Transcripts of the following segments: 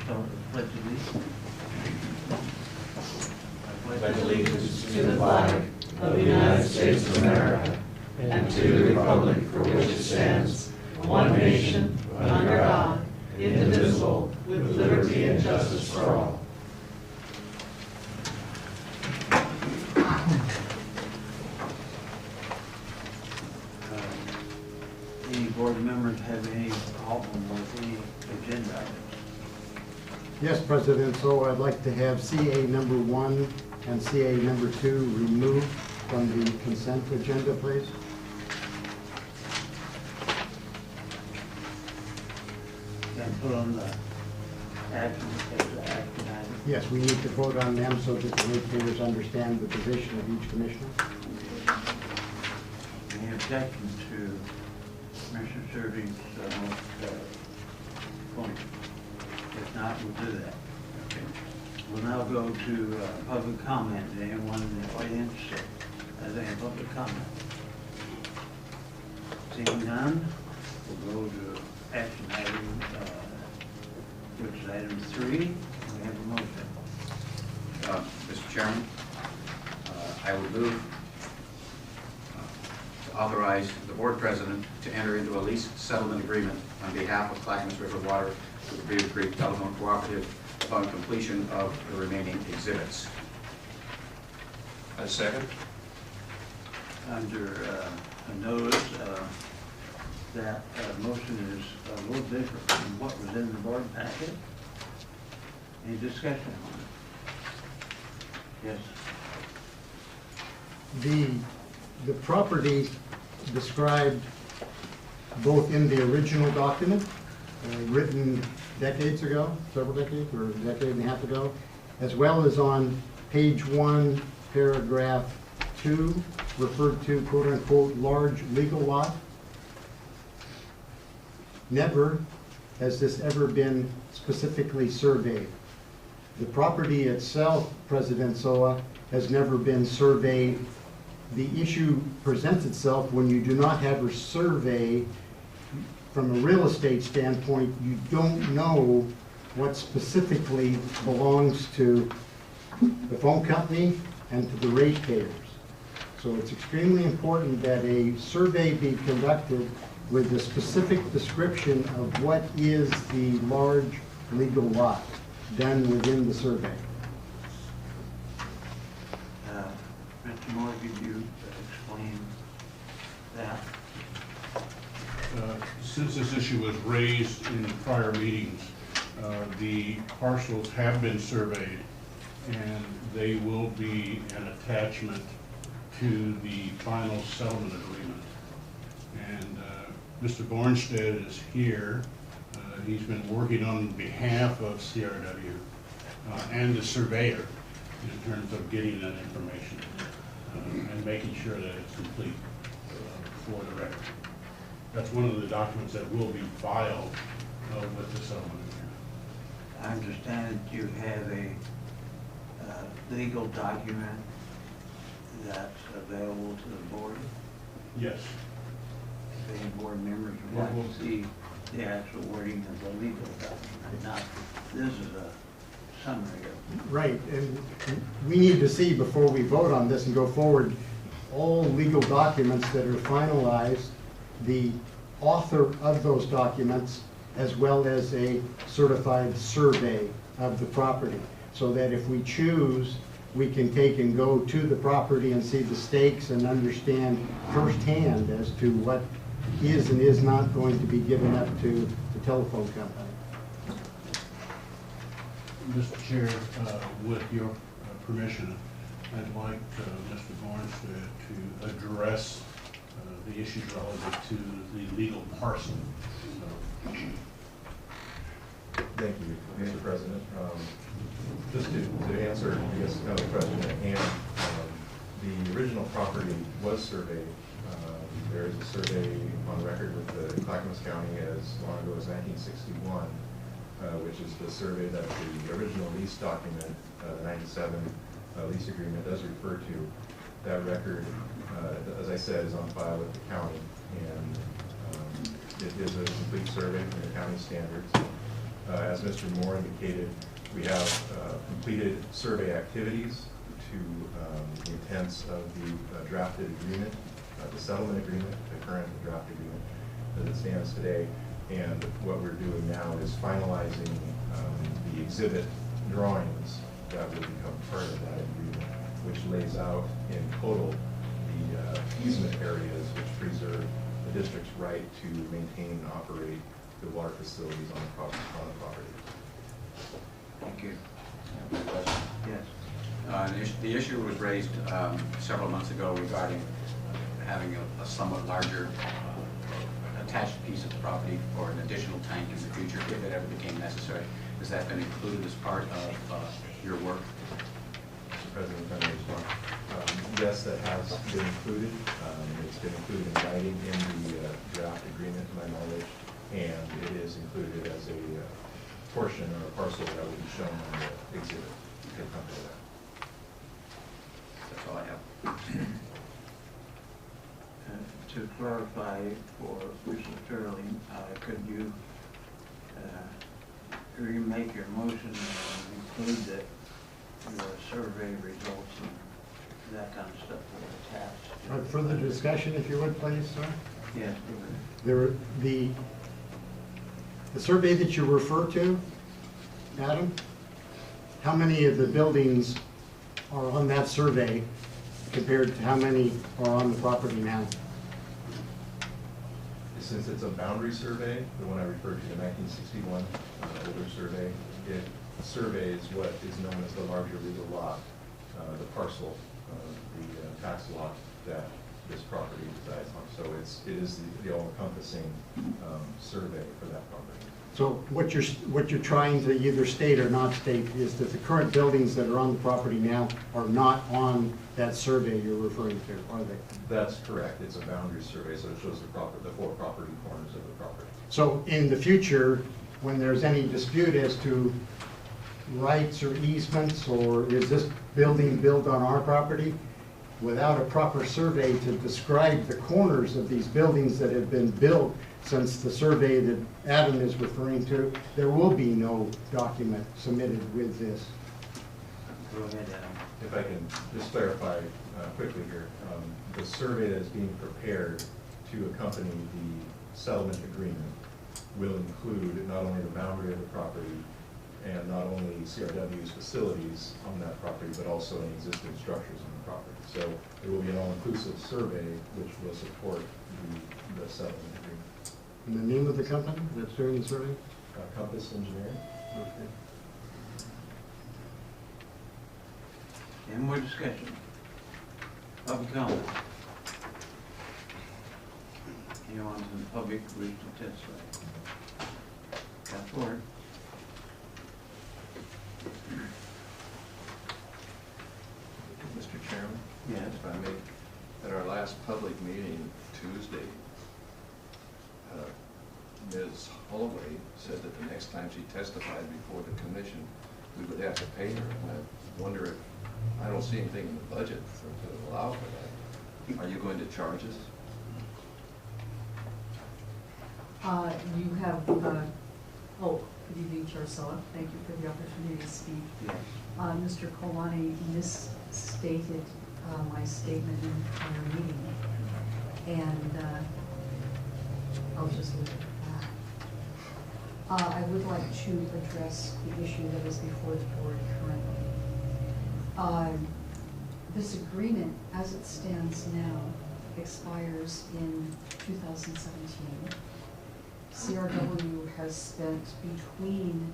start with the pledge of allegiance. Pledge allegiance to the flag of the United States of America and to the republic for which it stands, one nation, under God, indivisible, with liberty and justice for all. Any board members have any problem with the agenda items? Yes, President, so I'd like to have CA number 1 and CA number 2 removed from the consent agenda, please. And put on the action item. Yes, we need to vote on them so that the ratepayers understand the position of each commissioner. Any objection to Commissioner Survey's point? If not, we'll do that. Okay. We'll now go to public comment. Anyone in the audience has any public comment? Seeing none, we'll go to action item, which is item 3. We have a motion. Mr. Chairman, I would move to authorize the board president to enter into a lease settlement agreement on behalf of Clackamas River Water with Beaver Creek Telephone Cooperative upon completion of the remaining exhibits. A second. Under a notice that motion is a little different from what was in the board packet. Any discussion on it? Yes. The property described both in the original document, written decades ago, several decades, or a decade and a half ago, as well as on page 1, paragraph 2, referred to quote-unquote large legal lot. Never has this ever been specifically surveyed. The property itself, President Soa, has never been surveyed. The issue presents itself when you do not have a survey. From a real estate standpoint, you don't know what specifically belongs to the phone company and to the ratepayers. So it's extremely important that a survey be conducted with a specific description of what is the large legal lot done within the survey. Mr. Moore, could you explain that? Since this issue was raised in prior meetings, the parcels have been surveyed and they will be an attachment to the final settlement agreement. And Mr. Bornstead is here. He's been working on behalf of CRW and the surveyor in terms of getting that information and making sure that it's complete for the record. That's one of the documents that will be filed with the settlement agreement. I understand that you have a legal document that's available to the board. Yes. If any board members would like to see the actual wording of the legal document, not this is a summary of. Right, and we need to see before we vote on this and go forward all legal documents that are finalized, the author of those documents, as well as a certified survey of the property, so that if we choose, we can take and go to the property and see the stakes and understand firsthand as to what is and is not going to be given up to the telephone company. Mr. Chair, with your permission, I'd like Mr. Bornstead to address the issues relative to the legal parcel. Thank you, Mr. President. Just to answer, I guess, the question at hand, the original property was surveyed. There is a survey on record with the Clackamas County as long ago as 1961, which is the survey that the original lease document, the 97 lease agreement, does refer to. That record, as I said, is on file with the county, and it is a complete survey from the county standards. As Mr. Moore indicated, we have completed survey activities to the intents of the drafted agreement, the settlement agreement, the current draft agreement as it stands today. And what we're doing now is finalizing the exhibit drawings that will become part of that agreement, which lays out in total the easement areas which preserve the district's right to maintain and operate the water facilities on the property. Thank you. Question? Yes. The issue was raised several months ago regarding having a somewhat larger attached piece of the property for an additional tank in the future if it ever became necessary. Has that been included as part of your work? Mr. President, if I may respond. Yes, that has been included. It's been included in writing in the draft agreement, to my knowledge, and it is included as a portion or a parcel that will be shown on the exhibit to accompany that. That's all I have. To clarify for Mr. Sterling, could you remake your motion and include that your survey results and that kind of stuff were attached? Further discussion, if you would, please, sir? Yes. The survey that you refer to, Adam, how many of the buildings are on that survey compared to how many are on the property now? Since it's a boundary survey, the one I referred to, the 1961 older survey, it surveys what is known as the larger legal lot, the parcel, the tax lot that this property resides on. So it is the all-encompassing survey for that property. So what you're trying to either state or not state is that the current buildings that are on the property now are not on that survey you're referring to, are they? That's correct. It's a boundary survey, so it shows the four property corners of the property. So in the future, when there's any dispute as to rights or easements, or is this building built on our property, without a proper survey to describe the corners of these buildings that have been built since the survey that Adam is referring to, there will be no document submitted with this. Go ahead, Adam. If I can just clarify quickly here, the survey that is being prepared to accompany the settlement agreement will include not only the boundary of the property and not only CRW's facilities on that property, but also any existing structures on the property. So it will be an all-inclusive survey which will support the settlement agreement. And the name of the company that's doing the survey? Compass Engineering. Okay. Any more discussion? Public comment? Anyone in the public wish to testify? Come forward. Mr. Chairman? Yes. If I may, at our last public meeting Tuesday, Ms. Holloway said that the next time she testified before the commission, we would have to pay her. And I wonder if, I don't see anything in the budget to allow for that. Are you going to charge us? You have, good evening, Chair Sella. Thank you for the opportunity to speak. Yes. Mr. Kolani misstated my statement in the prior meeting, and I'll just leave it at that. I would like to address the issue that is before the board currently. This agreement, as it stands now, expires in 2017. CRW has spent between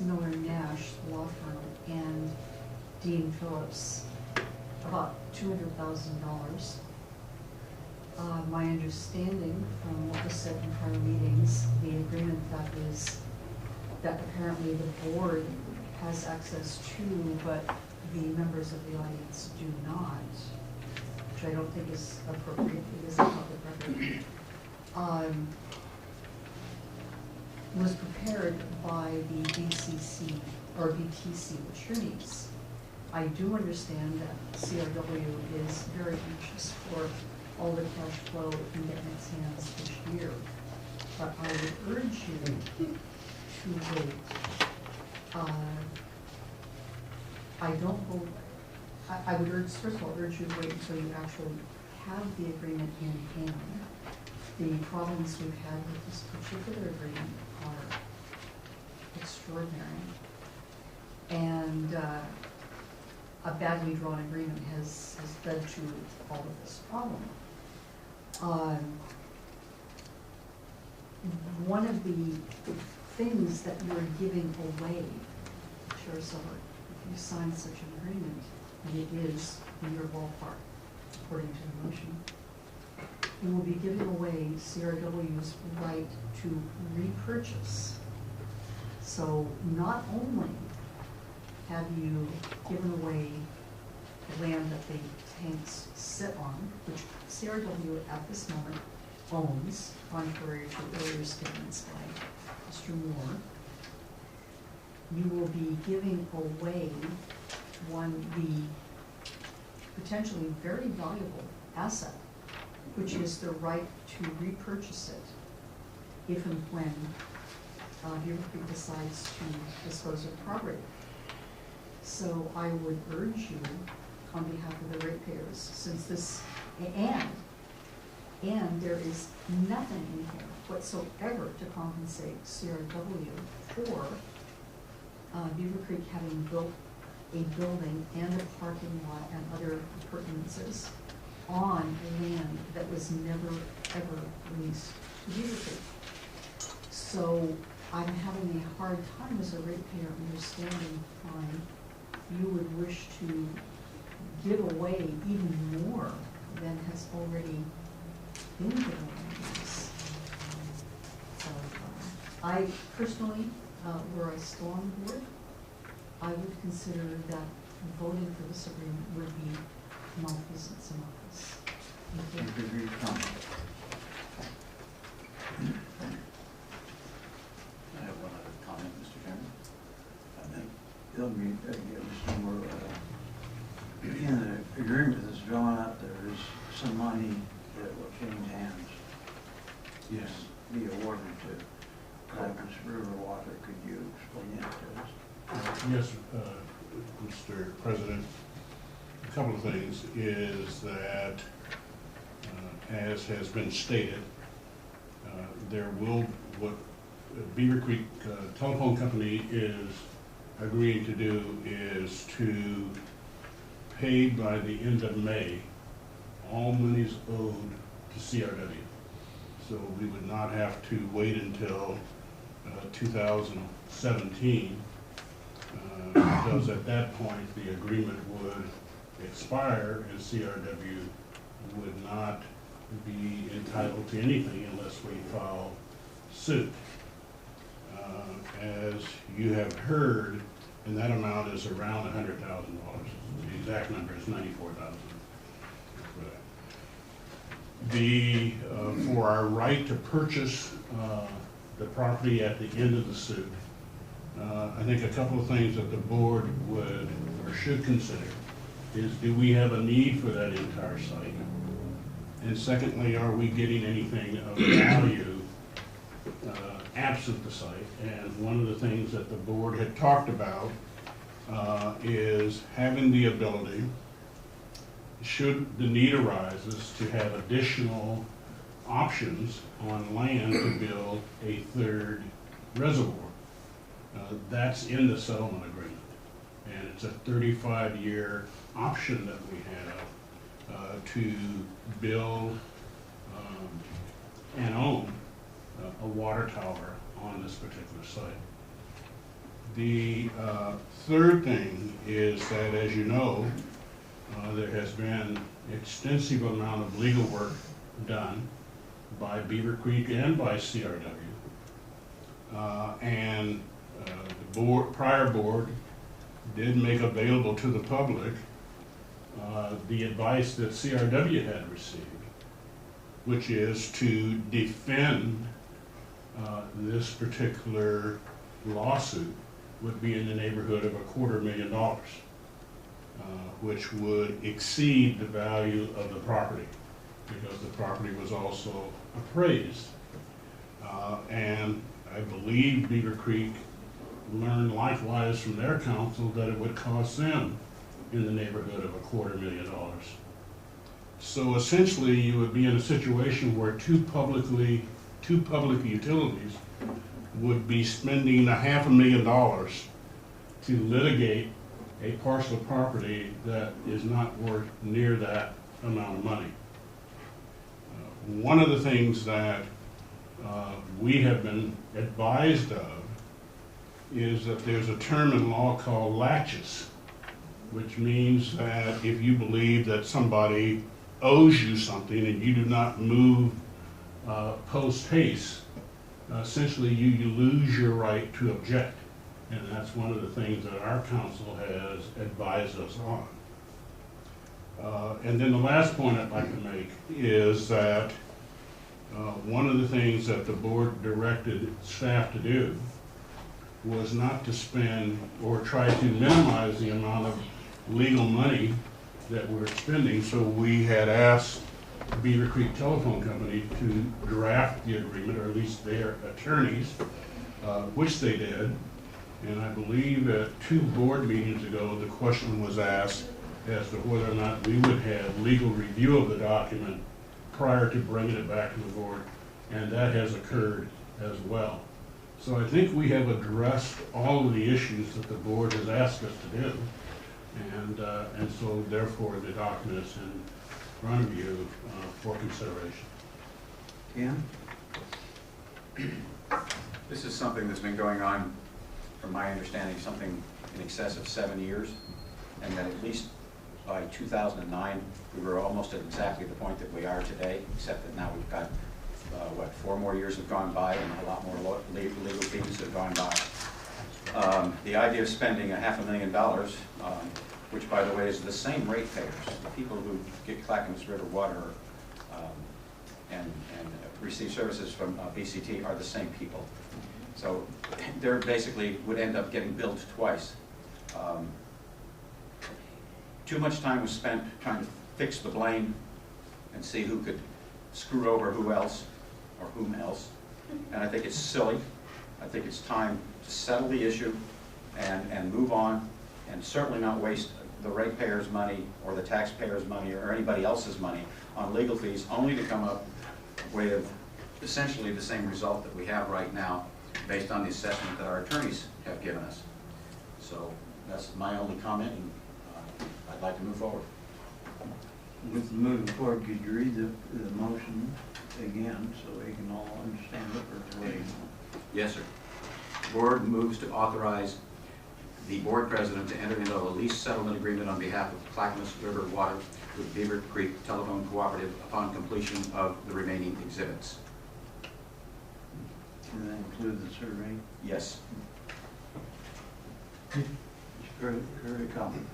Miller Nash law firm and Dean Phillips about $200,000. My understanding from what was said in prior meetings, the agreement that apparently the board has access to, but the members of the audience do not, which I don't think is appropriate, it is a public record, was prepared by the BCC or BTC attorneys. I do understand that CRW is very anxious for all the cash flow it can get in its hands each year. but I would urge you to wait. I don't believe, I would urge, first of all, urge you to wait until you actually have the agreement in hand. The problems we've had with this particular agreement are extraordinary. And a badly drawn agreement has led to all of this problem. One of the things that you're giving away, Chair Suller, if you sign such an agreement, and it is in your ballpark, according to the motion, you will be giving away CRW's right to repurchase. So not only have you given away the land that the tanks sit on, which CRW at this moment owns, contrary to earlier statements by Mr. Moore, you will be giving away the potentially very valuable asset, which is the right to repurchase it if and when Beaver Creek decides to dispose of property. So I would urge you, on behalf of the ratepayers, since this, and there is nothing in here whatsoever to compensate CRW for Beaver Creek having built a building and a parking lot and other appurtenances on land that was never, ever leased to Beaver Creek. So I'm having a hard time as a ratepayer understanding why you would wish to give away even more than has already been given away. So I personally, were I still on the board, I would consider that voting for this agreement would be malfeasance in office. Thank you for your comment. I have one other comment, Mr. Chairman. Let me give Mr. Moore, in the agreement that's drawn up, there is some money that will change hands. Yes. Be awarded to Clackamas River Water. Could you explain that to us? Yes, Mr. President. A couple of things is that, as has been stated, there will, what Beaver Creek Telephone Company is agreeing to do is to pay by the end of May all monies owed to CRW. So we would not have to wait until 2017, because at that point the agreement would expire and CRW would not be entitled to anything unless we file suit. As you have heard, and that amount is around $100,000. The exact number is $94,000. For our right to purchase the property at the end of the suit, I think a couple of things that the board would or should consider is, do we have a need for that entire site? And secondly, are we getting anything of value absent the site? And one of the things that the board had talked about is having the ability, should the need arises, to have additional options on land to build a third reservoir. That's in the settlement agreement, and it's a 35-year option that we have to build and own a water tower on this particular site. The third thing is that, as you know, there has been extensive amount of legal work done by Beaver Creek and by CRW. The prior board did make available to the public the advice that CRW had received, which is to defend this particular lawsuit would be in the neighborhood of $250,000, which would exceed the value of the property, because the property was also appraised. And I believe Beaver Creek learned likewise from their counsel that it would cost them in the neighborhood of $250,000. So essentially, you would be in a situation where two public utilities would be spending $500,000 to litigate a parcel of property that is not worth near that amount of money. One of the things that we have been advised of is that there's a term in law called laches, which means that if you believe that somebody owes you something and you do not move post haste, essentially you lose your right to object. And that's one of the things that our council has advised us on. And then the last point I'd like to make is that one of the things that the board directed staff to do was not to spend or try to minimize the amount of legal money that we're spending. So we had asked Beaver Creek Telephone Company to draft the agreement, or at least their attorneys, which they did. And I believe at 2 board meetings ago, the question was asked as to whether or not we would have legal review of the document prior to bringing it back to the board, and that has occurred as well. So I think we have addressed all of the issues that the board has asked us to do, and so therefore the document is in front of you for consideration. Ken? This is something that's been going on, from my understanding, something in excess of 7 years, and that at least by 2009, we were almost at exactly the point that we are today, except that now we've got, 4 more years have gone by and a lot more legal fees have gone by. The idea of spending $500,000, which by the way is the same ratepayers, the people who get Clackamas River water and receive services from BCT are the same people. So they basically would end up getting billed twice. Too much time was spent trying to fix the blame and see who could screw over who else or whom else. And I think it's silly. I think it's time to settle the issue and move on, and certainly not waste the ratepayers' money or the taxpayers' money or anybody else's money on legal fees, only to come up with essentially the same result that we have right now based on the assessment that our attorneys have given us. So that's my only comment, and I'd like to move forward. With moving forward, could you read the motion again so we can all understand what we're waiting on? Yes, sir. The board moves to authorize the board president to enter into a lease settlement agreement on behalf of Clackamas River Water with Beaver Creek Telephone Cooperative upon completion of the remaining exhibits. Can that include the survey? Yes. Very common.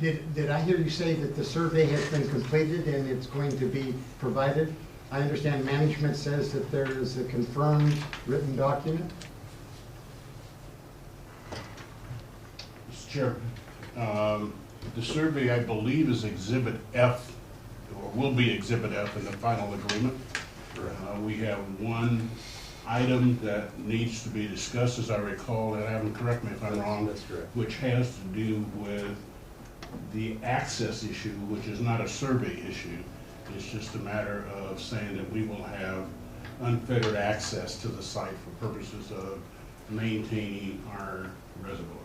Did I hear you say that the survey has been completed and it's going to be provided? I understand management says that there is a confirmed written document. Mr. Chair, the survey, I believe, is Exhibit F, or will be Exhibit F in the final agreement. We have one item that needs to be discussed, as I recall, and Adam, correct me if I'm wrong. That's correct. Which has to do with the access issue, which is not a survey issue. It's just a matter of saying that we will have unfettered access to the site for purposes of maintaining our reservoirs.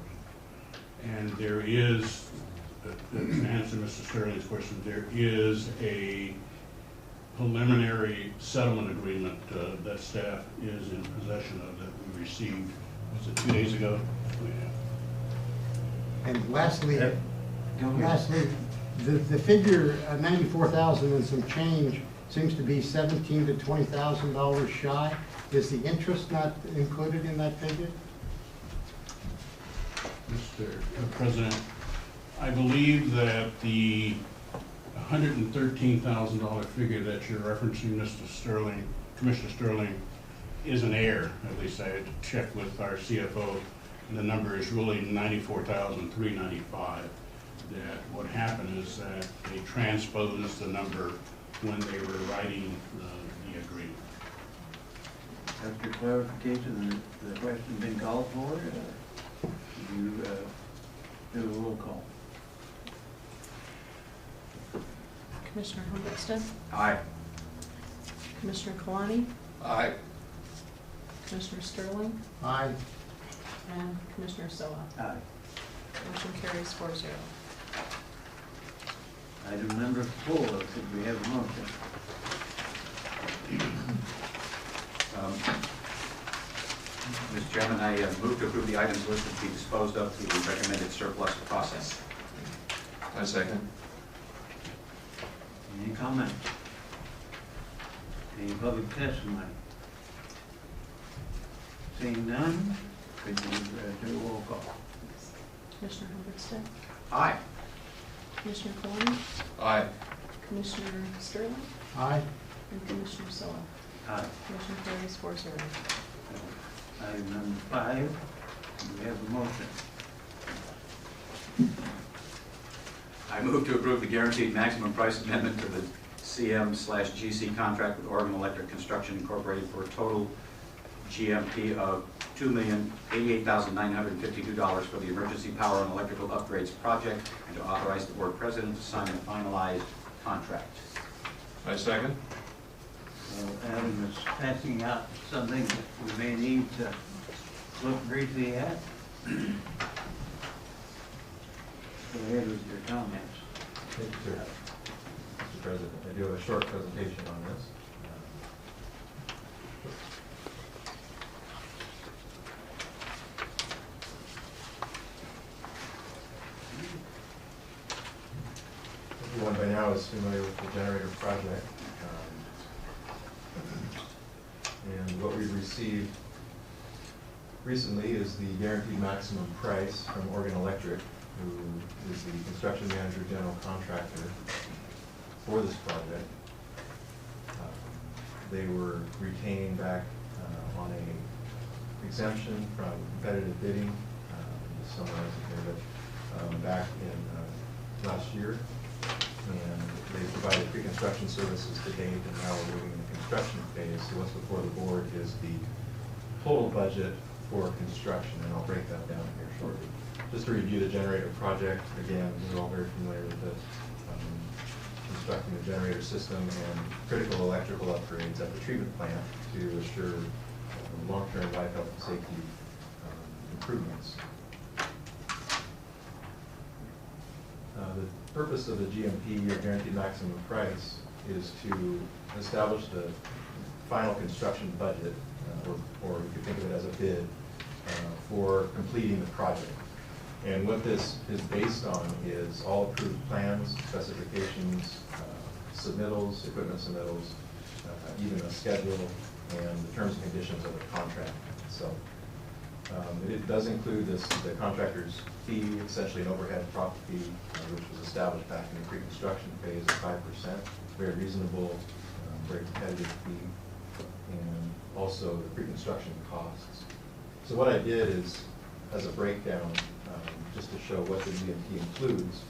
And there is, to answer Mr. Sterling's question, there is a preliminary settlement agreement that staff is in possession of that we received, was it 2 days ago? Yeah. And lastly, the figure 94,000 and some change seems to be $17,000 to $20,000 shy. Is the interest not included in that figure? Mr. President, I believe that the $113,000 figure that you're referencing, Mr. Sterling, Commissioner Sterling, is an error. At least I had to check with our CFO, and the number is really $94,395. That what happened is that they transposed the number when they were writing the agreement. After clarification, the question been called for, you do a roll call. Commissioner Humbertson? Aye. Commissioner Kalani? Aye. Commissioner Sterling? Aye. And Commissioner Soa. Aye. Motion carries 4-0. Item number 4, could we have a motion? Mr. Chairman, I move to approve the items listed to be disposed of through the recommended surplus process. I second. Any comment? Any public testimony? Seeing none, could you do a roll call? Commissioner Humbertson? Aye. Commissioner Kalani? Aye. Commissioner Sterling? Aye. And Commissioner Soa. Aye. Motion carries 4-0. Item number 5, do we have a motion? I move to approve the guaranteed maximum price amendment to the CM/GC contract with Oregon Electric Construction Incorporated for a total GMP of $2,088,952 for the emergency power and electrical upgrades project, and to authorize the board president to sign a finalized contract. I second. Adam is passing out something that we may need to look briefly at. Go ahead with your comments. Thank you, sir. Mr. President, I do have a short presentation on this. Everyone by now is familiar with the generator project. And what we've received recently is the guaranteed maximum price from Oregon Electric, who is the construction manager, general contractor for this project. They were retained back on a exemption from competitive bidding, summarizing here, but back in last year. And they provided pre-construction services to date, and now we're moving into construction phase. So what's before the board is the total budget for construction, and I'll break that down here shortly. Just to review the generator project, again, we're all very familiar with it. Constructing the generator system and critical electrical upgrades at the treatment plant to assure long-term life, health, and safety improvements. The purpose of the GMP, or guaranteed maximum price, is to establish the final construction budget, or you could think of it as a bid, for completing the project. And what this is based on is all approved plans, specifications, submittals, equipment submittals, even a schedule, and the terms and conditions of the contract. So it does include the contractor's fee, essentially an overhead profit fee, which was established back in the pre-construction phase of 5%. Very reasonable, very competitive fee, and also the pre-construction costs. So what I did is, as a breakdown, just to show what the GMP includes,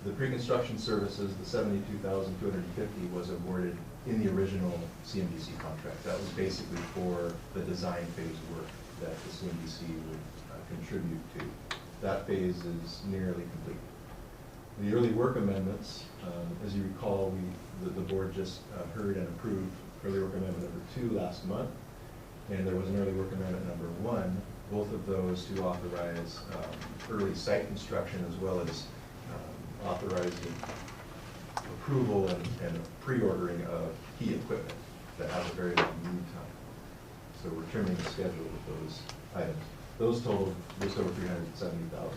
the pre-construction services, the $72,250 was awarded in the original CMDC contract. That was basically for the design phase work that the CMDC would contribute to. That phase is nearly complete. The early work amendments, as you recall, the board just heard and approved early work amendment number 2 last month, and there was an early work amendment number 1, both of those to authorize early site construction, as well as authorizing approval and pre-ordering of key equipment that has a very long lead time. So we're trimming the schedule with those items. Those total just over $370,000.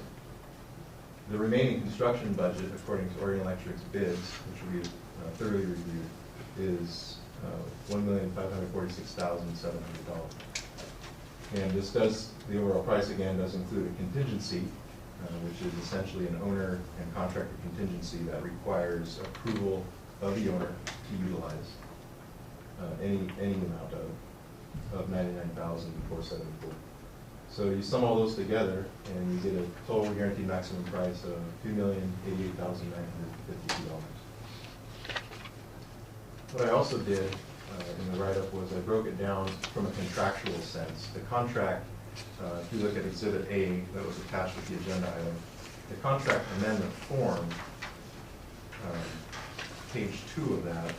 The remaining construction budget, according to Oregon Electric's bids, which we thoroughly reviewed, is $1,546,700. And this does, the overall price again does include a contingency, which is essentially an owner and contractor contingency that requires approval of the owner to utilize any amount of $99,474. So you sum all those together, and you get a total guaranteed maximum price of $2,088,952. What I also did in the write-up was I broke it down from a contractual sense. The contract, if you look at Exhibit A that was attached with the agenda item, the contract amendment form, page 2 of that,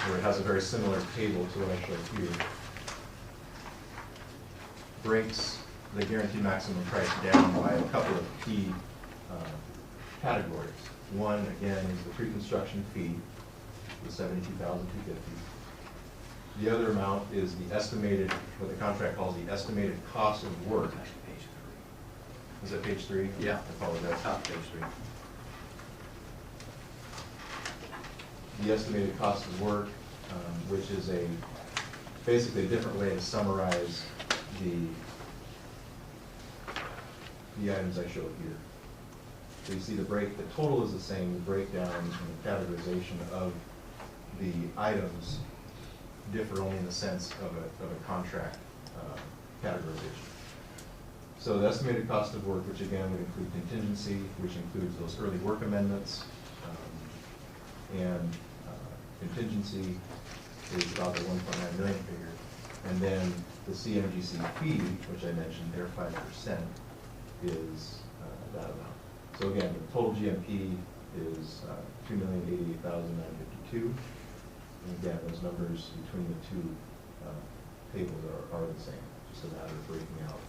where it has a very similar table to what I showed here, breaks the guaranteed maximum price down by a couple of key categories. One, again, is the pre-construction fee, the $72,250. The other amount is the estimated, what the contract calls the estimated cost of work. Page 3. Is that page 3? Yeah. I apologize. Top page 3. The estimated cost of work, which is basically a different way to summarize the items I showed here. So you see the total is the same, the breakdown and the categorization of the items differ only in the sense of a contract categorization. So the estimated cost of work, which again would include contingency, which includes those early work amendments, and contingency is about the 1.9 million figure. And then the CMGC fee, which I mentioned, their 5% is that amount. So again, the total GMP is $2,088,952. And again, those numbers between the two tables are the same, just a matter of breaking out.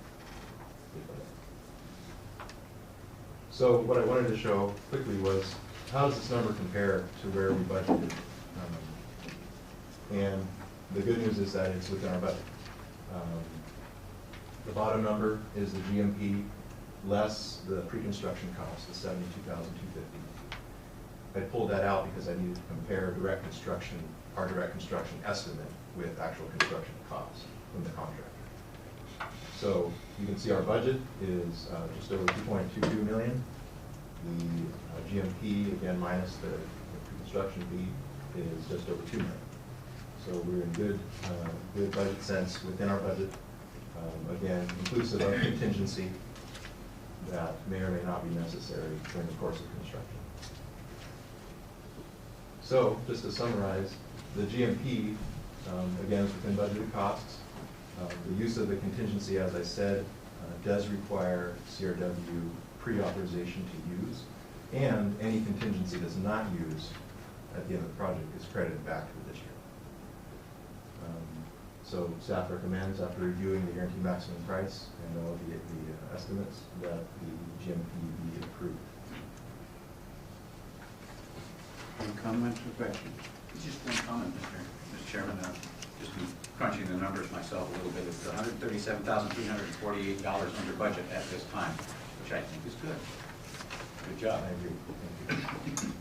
So what I wanted to show quickly was how does this number compare to where we budgeted? And the good news is that it's within our budget. The bottom number is the GMP less the pre-construction cost, the $72,250. I pulled that out because I needed to compare our direct construction estimate with actual construction costs from the contractor. So you can see our budget is just over $2.22 million. The GMP, again, minus the pre-construction fee, is just over $2 million. So we're in good budget sense within our budget. Again, inclusive of contingency that may or may not be necessary during the course of construction. So, just to summarize, the GMP, again, is within budgeted costs. The use of the contingency, as I said, does require CRW pre-authorization to use, and any contingency that's not used at the end of the project is credited back to this year. So staff recommends, after reviewing the guaranteed maximum price and all of the estimates, that the GMP be approved. Any comments or questions? Just one comment, Mr. Chairman. Just crunching the numbers myself a little bit. It's $137,348 under budget at this time, which I think is good. Good job. I agree. Thank you.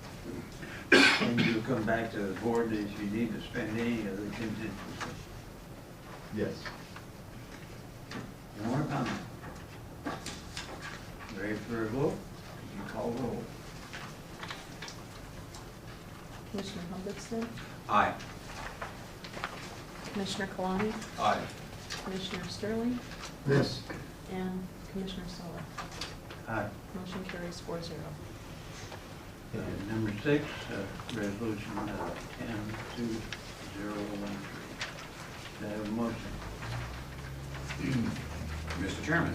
And you'll come back to the board if you need to spend any of the contingency. Yes. No more comment? Ready for a vote? You call roll. Commissioner Helgeson, Aye. Commissioner Kalani, Aye. Commissioner Sterling, Yes. and Commissioner Sola. Aye. Motion carries 4-0. Number 6, resolution 10-2013. Do I have a motion? Mr. Chairman,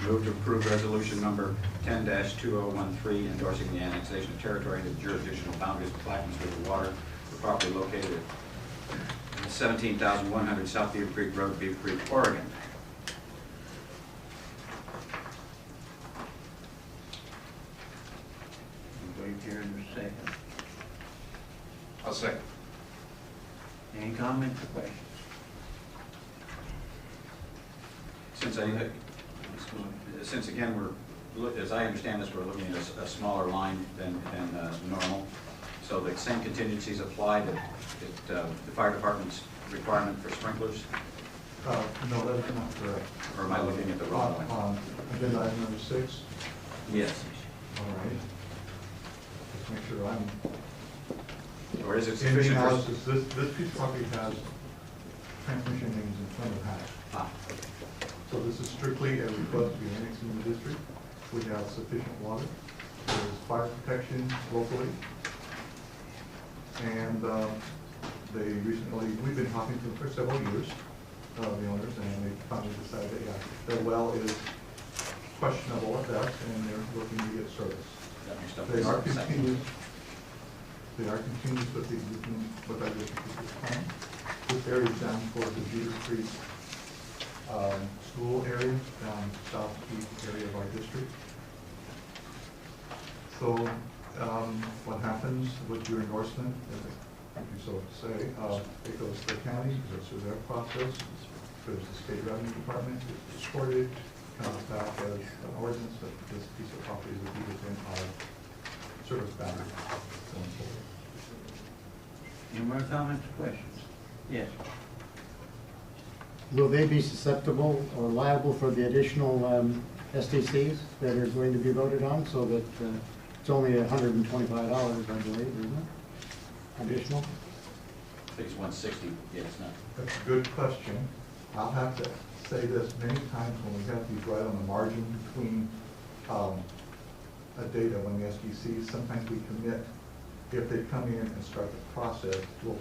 move to approve resolution number 10-2013, endorsing the annexation of territory into the jurisdictional boundaries of Clackamas River Water for property located at 17,100 South Beaver Creek Road, Beaver Creek, Oregon. Wait here in a second. I'll second. Any comments or questions? Since again, as I understand this, we're looking at a smaller line than normal. So the same contingencies apply to the fire department's requirement for sprinklers? No, that is not correct. Or am I looking at the wrong one? On agenda item number 6, Yes. all right. Just make sure I'm. Or is it In the sufficient for? analysis, this piece of property has transmission mains in front of the house. Ah, So this is strictly a request to be annexed in the district. We have sufficient water. There's fire protection locally. And They recently, we've been talking to them for several years, the owners, and they finally decided that, yeah, their well is questionable at best, and they're looking to get service. Got mixed up They with are the second. continuous, with the existing, what I just plan. This area is down toward the Beaver Creek school area, down southeast area of our district. So what happens with your endorsement, if you so to say, it goes to the county, it goes through their process, goes to the state revenue department, it's recorded, comes back as an ordinance that this piece of property would be within our service boundary going forward. Any more comments or questions? Yes. Will they be susceptible or liable for the additional SDCs that are going to be voted on, so that it's only $125, I believe, isn't it? Additional? I think it's 160, yeah, it's not. That's a good question. I'll have to say this, many times when we have these right on the margin between a data when the SDCs, sometimes we commit, if they come in and start the process, we'll